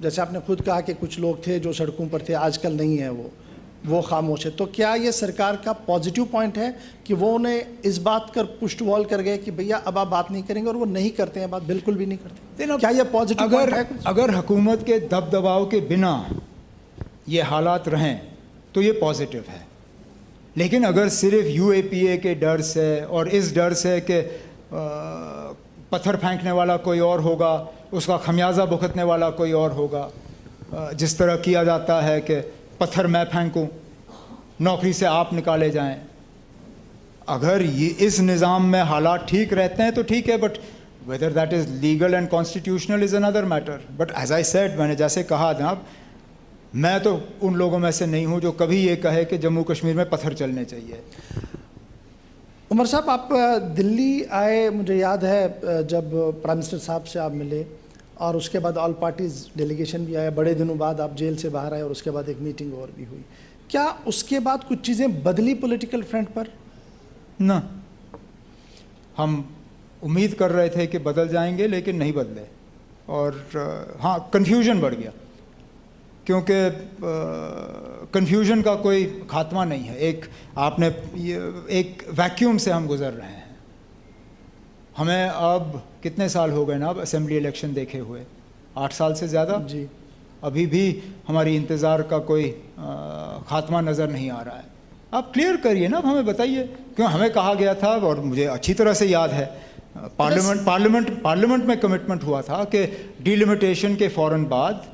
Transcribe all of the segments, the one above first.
जैसे आपने खुद कहा कि कुछ लोग थे जो सड़कों पर थे, आजकल नहीं है वो खामोश है, तो क्या ये सरकार का पॉजिटिव पॉइंट है कि वो उन्हें इस बात कर पुश्ट वॉल कर गए कि भैया अब आप बात नहीं करेंगे, और वो नहीं करते हैं बात, बिल्कुल भी नहीं करते? क्या ये पॉजिटिव पॉइंट है? अगर हुकूमत के दबदबाव के बिना ये हालात रहें तो ये पॉजिटिव है, लेकिन अगर सिर्फ यूएपीए के डर से और इस डर से कि पत्थर फेंकने वाला कोई और होगा, उसका खमियाजा भुगतने वाला कोई और होगा, जिस तरह किया जाता है कि पत्थर मैं फेंकूं, नौकरी से आप निकाले जाएं, अगर ये इस निज़ाम में हालात ठीक रहते हैं तो ठीक है, but whether that is legal and constitutional is another matter. But as I said, मैंने जैसे कहा जनाब, मैं तो उन लोगों में से नहीं हूं जो कभी ये कहे कि जम्मू कश्मीर में पत्थर चलने चाहिए। उमर साहब, आप दिल्ली आए, मुझे याद है जब प्राइम मिनिस्टर साहब से आप मिले, और उसके बाद ऑल पार्टीज़ डेलीगेशन भी आया, बड़े दिनों बाद आप जेल से बाहर आए, और उसके बाद एक मीटिंग और भी हुई। क्या उसके बाद कुछ चीज़ें बदली पॉलिटिकल फ्रंट पर? ना, हम उम्मीद कर रहे थे कि बदल जाएंगे, लेकिन नहीं बदले, और हाँ, कन्फ्यूजन बढ़ गया, क्योंकि कन्फ्यूजन का कोई खात्मा नहीं है। एक वैक्यूम से हम गुजर रहे हैं। हमें अब कितने साल हो गए ना अब असेंबली इलेक्शन देखे हुए? 8 साल से ज़्यादा जी। अभी भी हमारी इंतज़ार का कोई खात्मा नज़र नहीं आ रहा है। आप क्लियर करिए ना, अब हमें बताइए, क्यों हमें कहा गया था, और मुझे अच्छी तरह से याद है, पार्लियामेंट में कमिटमेंट हुआ था कि डिलिमिटेशन के फ़ौरन बाद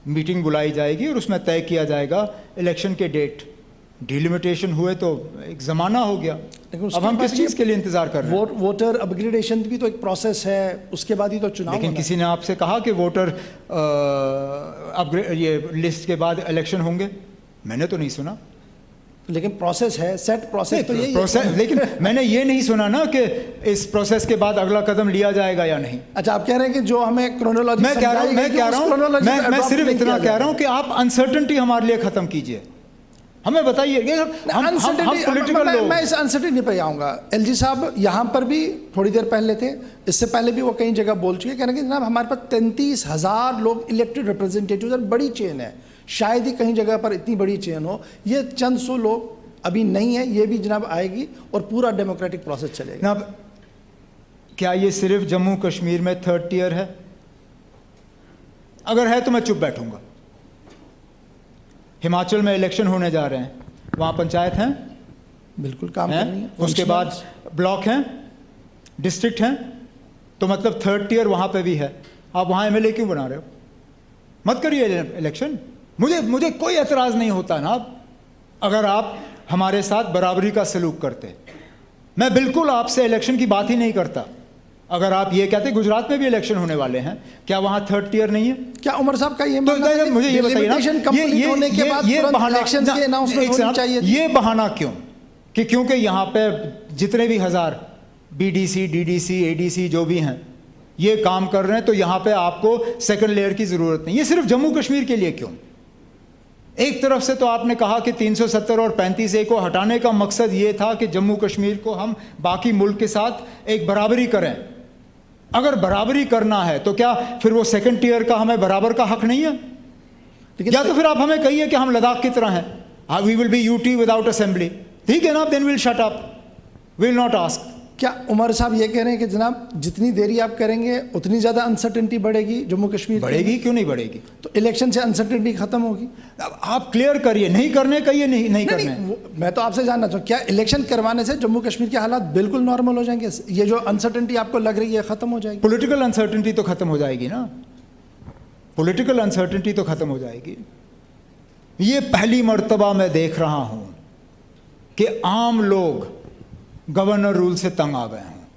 मीटिंग बुलाई जाएगी और उसमें तय किया जाएगा इलेक्शन के डेट। डिलिमिटेशन हुए तो एक ज़माना हो गया, अब हम किस चीज़ के लिए इंतज़ार कर रहे हैं? वोटर अपग्रेडेशन भी तो एक प्रोसेस है, उसके बाद ही तो चुनाव। लेकिन किसी ने आपसे कहा कि वोटर अपग्रेड ये लिस्ट के बाद इलेक्शन होंगे? मैंने तो नहीं सुना। लेकिन प्रोसेस है, सेट प्रोसेस तो यही प्रोसेस है। लेकिन मैंने ये नहीं सुना ना कि इस प्रोसेस के बाद अगला कदम लिया जाएगा या नहीं। अच्छा, आप कह रहे हैं कि जो हमें क्रोनोलॉजी, मैं सिर्फ इतना कह रहा हूँ कि आप अनसर्टेनिटी हमारे लिए खत्म कीजिए, हमें बताइए। मैं इस अनसर्टेनिटी पे आऊँगा। एलजी साहब यहाँ पर भी थोड़ी देर पहले थे, इससे पहले भी वो कई जगह बोल चुके, कहने कि जनाब हमारे पास 33,000 लोग इलेक्टेड रिप्रेजेंटेटिव, और बड़ी चेन है, शायद ही कहीं जगह पर इतनी बड़ी चेन हो। ये चंद सौ लोग अभी नहीं है, ये भी जनाब आएगी और पूरा डेमोक्रेटिक प्रोसेस चलेगा। जनाब, क्या ये सिर्फ जम्मू कश्मीर में 3rd टियर है? अगर है तो मैं चुप बैठूंगा। हिमाचल में इलेक्शन होने जा रहे हैं, वहाँ पंचायत हैं, बिल्कुल काम करनी है, उसके बाद ब्लॉक हैं, डिस्ट्रिक्ट हैं, तो मतलब 3rd टियर वहाँ पे भी है। आप वहाँ एमएलए क्यों बना रहे हो? मत करिए इलेक्शन। मुझे कोई एतराज़ नहीं होता ना अगर आप हमारे साथ बराबरी का सलूक करते। मैं बिल्कुल आपसे इलेक्शन की बात ही नहीं करता। अगर आप ये कहते गुजरात में भी इलेक्शन होने वाले हैं, क्या वहाँ 3rd टियर नहीं है? क्या उमर साहब का ये मुझे ये बताइए ना, ये बहाना क्यों कि क्योंकि यहाँ पे जितने भी 1000 बीडीसी, डीडीसी, एडीसी जो भी हैं ये काम कर रहे हैं, तो यहाँ पे आपको 2nd लेयर की ज़रूरत नहीं। ये सिर्फ जम्मू कश्मीर के लिए क्यों? एक तरफ से तो आपने कहा कि 370 और 35A को हटाने का मकसद ये था कि जम्मू कश्मीर को हम बाकी मुल्क के साथ एक बराबरी करें। अगर बराबरी करना है तो क्या फिर वो 2nd टियर का हमें बराबर का हक नहीं है? या तो फिर आप हमें कहिए कि हम लद्दाख की तरह हैं, we will be UT without assembly, ठीक है ना, then will shut up, will not ask. क्या उमर साहब ये कह रहे हैं कि जनाब जितनी देरी आप करेंगे उतनी ज़्यादा अनसर्टेनिटी बढ़ेगी जम्मू कश्मीर? बढ़ेगी, क्यों नहीं बढ़ेगी? तो इलेक्शन से अनसर्टेनिटी खत्म होगी। आप क्लियर करिए, नहीं करने का ये नहीं करने। मैं तो आपसे जानना चाहूँ, क्या इलेक्शन करवाने से जम्मू कश्मीर के हालात बिल्कुल नॉर्मल हो जाएंगे? ये जो अनसर्टेनिटी आपको लग रही है खत्म हो जाएगी? पॉलिटिकल अनसर्टेनिटी तो खत्म हो जाएगी ना, पॉलिटिकल अनसर्टेनिटी तो खत्म हो जाएगी। ये पहली मर्तबा मैं देख रहा हूँ कि आम लोग गवर्नर रूल से तंग आ गए हैं।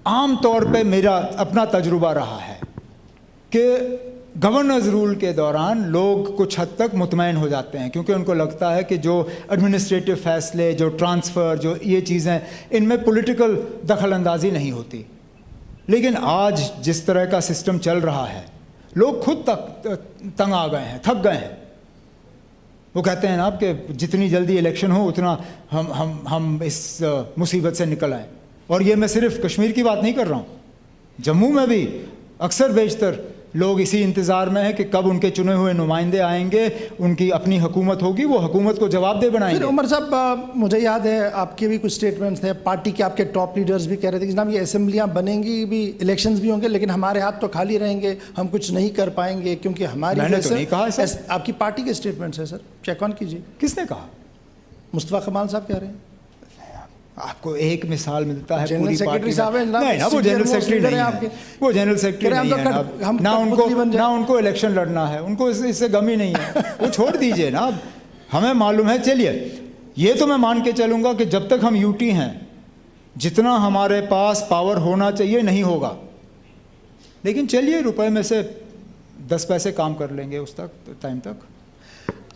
आम तौर पे मेरा अपना तजुर्बा रहा है कि गवर्नर्स रूल के दौरान लोग कुछ हद तक मुतमईन हो जाते हैं, क्योंकि उनको लगता है कि जो एडमिनिस्ट्रेटिव फैसले, जो ट्रांसफ़र, जो ये चीज़ें, इनमें पॉलिटिकल दखल अंदाजी नहीं होती। लेकिन आज जिस तरह का सिस्टम चल रहा है, लोग खुद तक तंग आ गए हैं, थक गए हैं। वो कहते हैं ना कि जितनी जल्दी इलेक्शन हो उतना हम इस मुसीबत से निकल आएँ। और ये मैं सिर्फ कश्मीर की बात नहीं कर रहा हूँ, जम्मू में भी अक्सर बेशतर लोग इसी इंतज़ार में हैं कि कब उनके चुने हुए नुमाइंदे आएंगे, उनकी अपनी हुकूमत होगी, वो हुकूमत को जवाबदेह फिर बनाएंगे। उमर साहब, मुझे याद है आपके भी कुछ स्टेटमेंट्स थे, पार्टी के आपके टॉप लीडर्स भी कह रहे थे कि जनाब ये असेंबलियाँ बनेंगी भी, इलेक्शंस भी होंगे, लेकिन हमारे हाथ तो खाली रहेंगे, हम कुछ नहीं कर पाएंगे क्योंकि हमारी मैंने तो नहीं कहा सर। आपकी पार्टी के स्टेटमेंट्स है सर, चेक ऑन कीजिए। किसने कहा? मुस्तफा कमाल साहब कह रहे हैं। आपको एक मिसाल मिलता है जनरल पूरी सेक्रेटरी पार्टी साहब हैं, नहीं ना, वो जनरल सेक्रेटरी नहीं है, वो जनरल सेक्रेटरी नहीं है ना उनको इलेक्शन लड़ना है, उनको इससे गम ही नहीं है, वो छोड़ दीजिए ना, हमें मालूम है। चलिए, ये तो मैं मान के चलूँगा कि जब तक हम यूटी हैं, जितना हमारे पास पावर होना चाहिए नहीं होगा, लेकिन चलिए रुपए में से 10 पैसे काम कर लेंगे उस तक टाइम तक।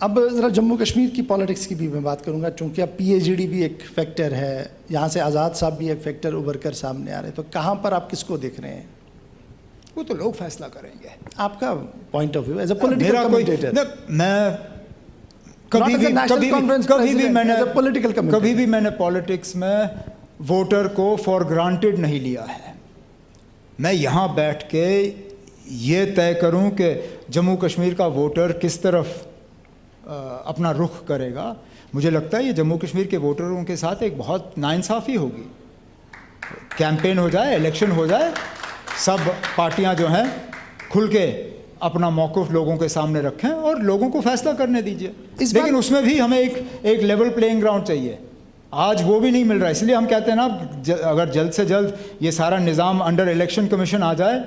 अब ज़रा जम्मू कश्मीर की पॉलिटिक्स की भी मैं बात करूंगा, चूंकि अब PhD भी एक फैक्टर है, यहाँ से आज़ाद साहब भी एक फैक्टर उभर कर सामने आ रहे हैं, तो कहाँ पर आप किसको देख रहे हैं? वो तो लोग फैसला करेंगे। आपका point of view as a political commentator. मैं कभी भी मैंने पॉलिटिक्स में वोटर को फॉर ग्रांटेड नहीं लिया है। मैं यहाँ बैठ के ये तय करूँ कि जम्मू कश्मीर का वोटर किस तरफ अपना रुख करेगा, मुझे लगता है ये जम्मू कश्मीर के वोटरों के साथ एक बहुत नाइंसाफ़ी होगी। कैंपेन हो जाए, इलेक्शन हो जाए, सब पार्टियां जो हैं खुल के अपना मौक़िफ़ लोगों के सामने रखें और लोगों को फैसला करने दीजिए। लेकिन उसमें भी हमें एक लेवल प्लेइंग ग्राउंड चाहिए। आज वो भी नहीं मिल रहा, इसलिए हम कहते हैं ना, अगर जल्द से जल्द ये सारा निज़ाम अंडर इलेक्शन कमीशन आ जाए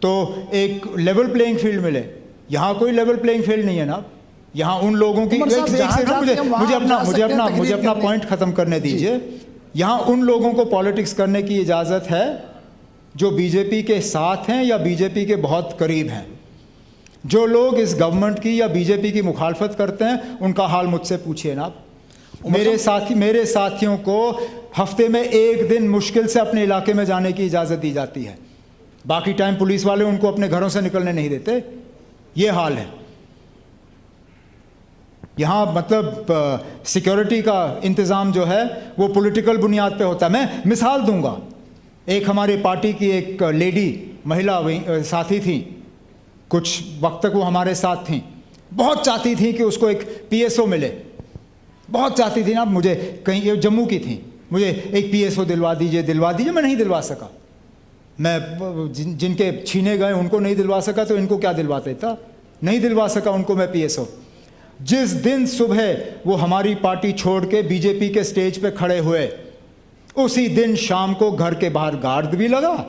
तो एक लेवल प्लेइंग फील्ड मिले। यहाँ कोई लेवल प्लेइंग फील्ड नहीं है ना, यहाँ उन लोगों की मुझे अपना पॉइंट ख़त्म करने दीजिए। यहाँ उन लोगों को पॉलिटिक्स करने की इजाज़त है जो बीजेपी के साथ हैं या बीजेपी के बहुत करीब हैं। जो लोग इस गवर्नमेंट की या बीजेपी की मुखालफत करते हैं, उनका हाल मुझसे पूछिए ना। मेरे साथियों को हफ्ते में एक दिन मुश्किल से अपने इलाके में जाने की इजाज़त दी जाती है, बाकी टाइम पुलिस वाले उनको अपने घरों से निकलने नहीं देते। ये हाल है यहाँ, मतलब सिक्योरिटी का इंतज़ाम जो है वो पॉलिटिकल बुनियाद पे होता है। मैं मिसाल दूंगा, एक हमारी पार्टी की एक लेडी महिला साथी थी, कुछ वक्त तक वो हमारे साथ थी, बहुत चाहती थी कि उसको एक PSO मिले, बहुत चाहती थी ना। मुझे कहीं जम्मू की थी, मुझे एक PSO दिलवा दीजिए, मैं नहीं दिलवा सका। मैं जिनके छीने गए उनको नहीं दिलवा सका तो इनको क्या दिलवा देता, नहीं दिलवा सका उनको मैं PSO। जिस दिन सुबह वो हमारी पार्टी छोड़ के बीजेपी के स्टेज पे खड़े हुए, उसी दिन शाम को घर के बाहर गार्ड भी लगा,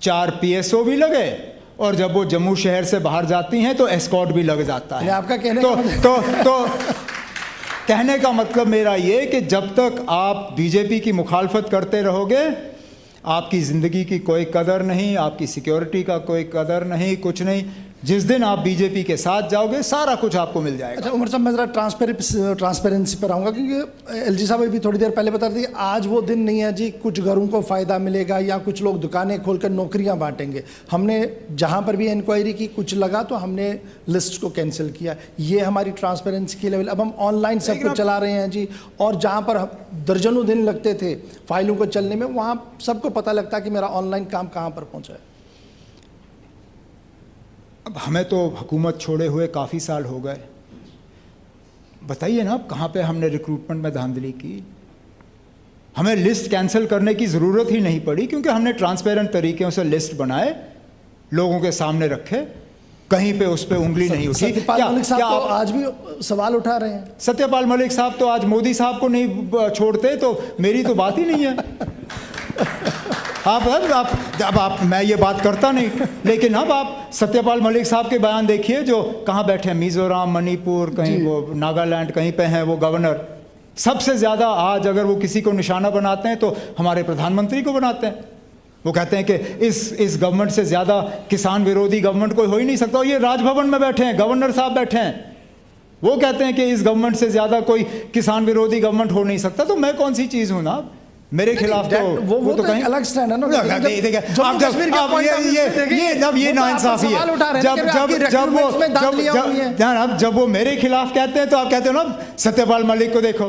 4 PSO भी लगे, और जब वो जम्मू शहर से बाहर जाती हैं तो एस्कॉर्ट भी लग जाता है। आपका कहने तो कहने का मतलब मेरा ये कि जब तक आप बीजेपी की मुखालफत करते रहोगे, आपकी ज़िंदगी की कोई कदर नहीं, आपकी सिक्योरिटी का कोई कदर नहीं, कुछ नहीं। जिस दिन आप बीजेपी के साथ जाओगे, सारा कुछ आपको मिल जाएगा। अच्छा उमर साहब, मैं ज़रा ट्रांसपेरेंसी पर आऊँगा, क्योंकि LG साहब भी थोड़ी देर पहले बता रहे थे कि आज वो दिन नहीं है जी कुछ घरों को फ़ायदा मिलेगा या कुछ लोग दुकानें खोलकर नौकरियां बांटेंगे। हमने जहां पर भी इंक्वायरी की, कुछ लगा तो हमने लिस्ट को कैंसिल किया। ये हमारी ट्रांसपेरेंसी की लेवल। अब हम ऑनलाइन सब कुछ चला रहे हैं जी, और जहाँ पर दर्जनों दिन लगते थे फाइलों को चलने में, वहाँ सबको पता लगता है कि मेरा ऑनलाइन काम कहाँ पर पहुँचा है। अब हमें तो हुकूमत छोड़े हुए काफ़ी साल हो गए, बताइए ना अब कहाँ पे हमने रिक्रूटमेंट में धांधली की। हमें लिस्ट कैंसिल करने की ज़रूरत ही नहीं पड़ी, क्योंकि हमने ट्रांसपेरेंट तरीक़ों से लिस्ट बनाए, लोगों के सामने रखे, कहीं पे उस पर उंगली नहीं उठी। सत्यपाल मलिक साहब तो आज भी सवाल उठा रहे हैं। सत्यपाल मलिक साहब तो आज मोदी साहब को नहीं छोड़ते, तो मेरी तो बात ही नहीं है। अब मैं ये बात करता नहीं, लेकिन अब आप सत्यपाल मलिक साहब के बयान देखिए, जो कहाँ बैठे हैं, मिज़ोरम, मणिपुर, कहीं वो नागालैंड, कहीं पे हैं वो गवर्नर। सबसे ज़्यादा आज अगर वो किसी को निशाना बनाते हैं तो हमारे प्रधानमंत्री को बनाते हैं। वो कहते हैं कि इस गवर्नमेंट से ज़्यादा किसान विरोधी गवर्नमेंट कोई हो ही नहीं सकता। और ये राजभवन में बैठे हैं, गवर्नर साहब बैठे हैं, वो कहते हैं कि इस गवर्नमेंट से ज़्यादा कोई किसान विरोधी गवर्नमेंट हो नहीं सकता। तो मैं कौन सी चीज़ हूँ ना, मेरे खिलाफ तो वो तो कहीं अलग स्टैंड है ना। ये नाइंसाफी है। जब वो मेरे खिलाफ कहते हैं तो आप कहते हो ना सत्यपाल मलिक को देखो,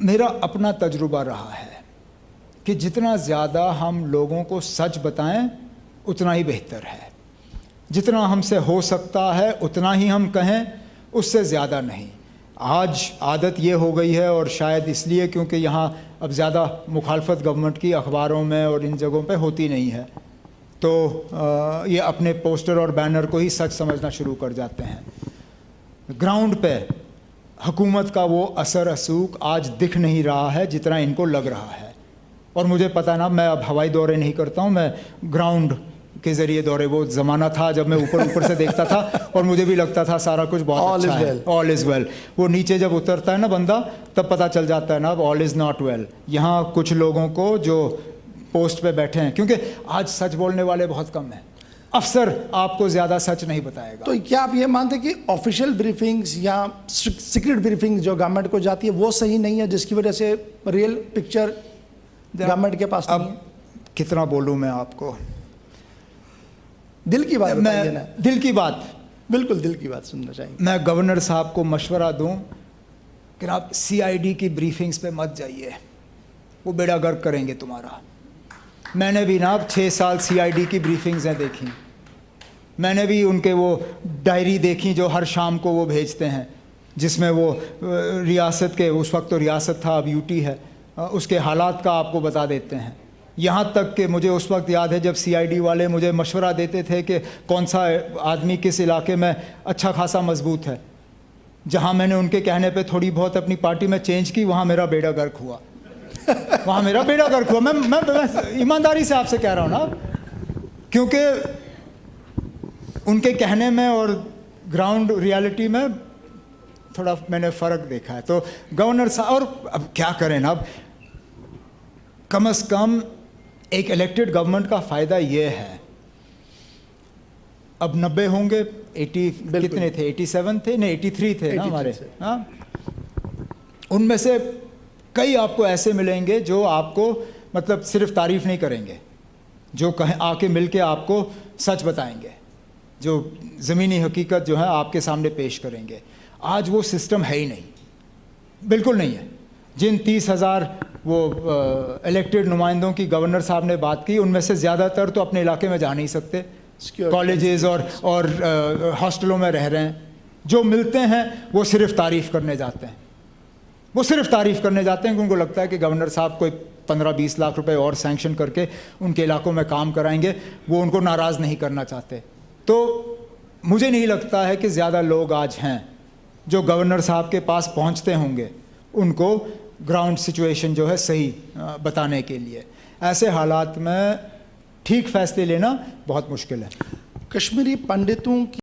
मेरा अपना तजुर्बा रहा है कि जितना ज़्यादा हम लोगों को सच बताएं उतना ही बेहतर है। जितना हमसे हो सकता है उतना ही हम कहें, उससे ज़्यादा नहीं। आज आदत ये हो गई है, और शायद इसलिए क्योंकि यहाँ अब ज़्यादा मुखालफत गवर्नमेंट की अखबारों में और इन जगहों पे होती नहीं है, तो ये अपने पोस्टर और बैनर को ही सच समझना शुरू कर जाते हैं। ग्राउंड पे हुकूमत का वो असर रसूख आज दिख नहीं रहा है जितना इनको लग रहा है। और मुझे पता ना, मैं अब हवाई दौरे नहीं करता हूँ, मैं ग्राउंड के ज़रिए दौरे, वो ज़माना था जब मैं ऊपर से देखता था और मुझे भी लगता था सारा कुछ बहुत अच्छा है, ऑल इज़ वेल। वो नीचे जब उतरता है ना बंदा, तब पता चल जाता है ना अब ऑल इज़ नॉट वेल। यहाँ कुछ लोगों को जो पोस्ट पे बैठे हैं, क्योंकि आज सच बोलने वाले बहुत कम हैं, अफसर आपको ज़्यादा सच नहीं बताएगा। तो क्या आप ये मानते हैं कि ऑफिशियल ब्रीफिंग्स या सीक्रेट ब्रीफिंग जो गवर्नमेंट को जाती है वो सही नहीं है, जिसकी वजह से रियल पिक्चर गवर्नमेंट के पास नहीं है? अब कितना बोलूँ मैं आपको, दिल की बात बताइए ना। दिल की बात, बिल्कुल दिल की बात सुनना चाहिए। मैं गवर्नर साहब को मशवरा दूं कि आप सीआईडी की ब्रीफिंग्स पे मत जाइए, वो बेड़ा गर्क करेंगे तुम्हारा। मैंने भी ना 6 साल सीआईडी की ब्रीफिंग्स हैं देखी, मैंने भी उनके वो डायरी देखी जो हर शाम को वो भेजते हैं, जिसमें वो रियासत के, उस वक्त तो रियासत था अब यूटी है, उसके हालात का आपको बता देते हैं। यहाँ तक कि मुझे उस वक्त याद है जब सीआईडी वाले मुझे मशवरा देते थे कि कौन सा आदमी किस इलाके में अच्छा खासा मजबूत है, जहाँ मैंने उनके कहने पे थोड़ी बहुत अपनी पार्टी में चेंज की, वहाँ मेरा बेड़ा गर्क हुआ। वहाँ मेरा बेड़ा गर्क हुआ। मैं ईमानदारी से आपसे कह रहा हूँ ना, क्योंकि उनके कहने में और ग्राउंड रियलिटी में थोड़ा मैंने फ़र्क देखा है। तो गवर्नर साहब, और अब क्या करें ना, अब कम से कम एक इलेक्टेड गवर्नमेंट का फ़ायदा ये है, अब 90 होंगे, 80 कितने थे, 87 थे, नहीं 83 थे ना हमारे, हाँ, उनमें से कई आपको ऐसे मिलेंगे जो आपको मतलब सिर्फ तारीफ़ नहीं करेंगे, जो कहें आके मिल के आपको सच बताएंगे, जो ज़मीनी हकीकत जो है आपके सामने पेश करेंगे। आज वो सिस्टम है ही नहीं, बिल्कुल नहीं है। जिन 30,000 वो इलेक्टेड नुमाइंदों की गवर्नर साहब ने बात की, उनमें से ज़्यादातर तो अपने इलाके में जा नहीं सकते, कॉलेजेस और हॉस्टलों में रह रहे हैं। जो मिलते हैं वो सिर्फ तारीफ़ करने जाते हैं, वो सिर्फ तारीफ़ करने जाते हैं कि उनको लगता है कि गवर्नर साहब कोई 15-20 लाख रुपए और सैंक्शन करके उनके इलाकों में काम कराएंगे, वो उनको नाराज़ नहीं करना चाहते। तो मुझे नहीं लगता है कि ज़्यादा लोग आज हैं जो गवर्नर साहब के पास पहुंचते होंगे उनको ग्राउंड सिचुएशन जो है सही बताने के लिए। ऐसे हालात में ठीक फैसले लेना बहुत मुश्किल है। कश्मीरी पंडितों की